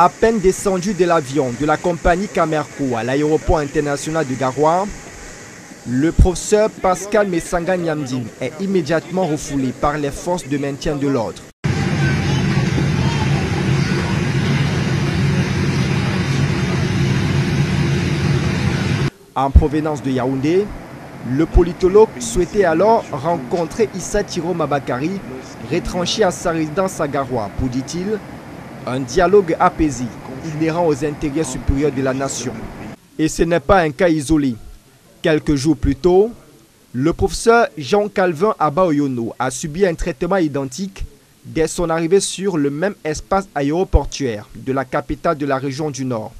À peine descendu de l'avion de la compagnie Camerco à l'aéroport international de Garoua, le professeur Pascal Messanga Nyamdine est immédiatement refoulé par les forces de maintien de l'ordre. En provenance de Yaoundé, le politologue souhaitait alors rencontrer Issa Thiro Mabakari, retranché à sa résidence à Garoua, pour, dit-il, un dialogue apaisé, inhérent aux intérêts supérieurs de la nation. Et ce n'est pas un cas isolé. Quelques jours plus tôt, le professeur Jean-Calvin Abaoyono a subi un traitement identique dès son arrivée sur le même espace aéroportuaire de la capitale de la région du Nord.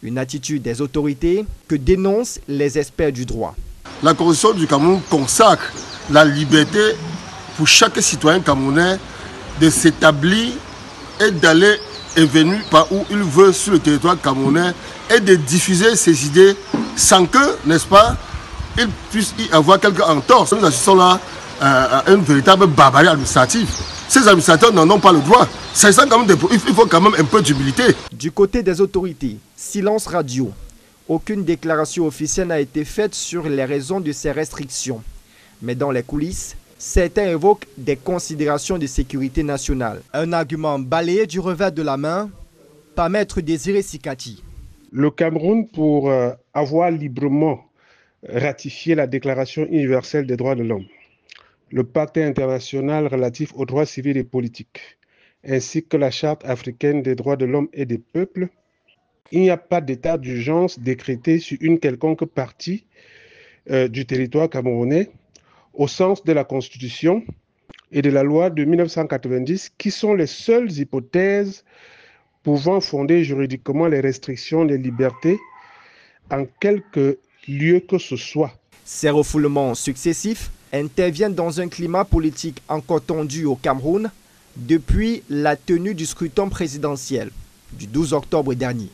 Une attitude des autorités que dénoncent les experts du droit. La Constitution du Cameroun consacre la liberté pour chaque citoyen camerounais de s'établir et d'aller et venir par où il veut sur le territoire camerounais et de diffuser ses idées sans que, n'est-ce pas, il puisse y avoir quelque entorse. Nous assistons là à une véritable barbarie administrative. Ces administrateurs n'en ont pas le droit. Il faut quand même un peu d'humilité. Du côté des autorités, silence radio. Aucune déclaration officielle n'a été faite sur les raisons de ces restrictions. Mais dans les coulisses, certains évoquent des considérations de sécurité nationale. Un argument balayé du revers de la main par Maître Désiré Sikati. Le Cameroun, pour avoir librement ratifié la Déclaration universelle des droits de l'homme, le pacte international relatif aux droits civils et politiques, ainsi que la Charte africaine des droits de l'homme et des peuples, il n'y a pas d'état d'urgence décrété sur une quelconque partie du territoire camerounais au sens de la Constitution et de la loi de 1990, qui sont les seules hypothèses pouvant fonder juridiquement les restrictions des libertés en quelque lieu que ce soit. Ces refoulements successifs interviennent dans un climat politique encore tendu au Cameroun depuis la tenue du scrutin présidentiel du 12 octobre dernier.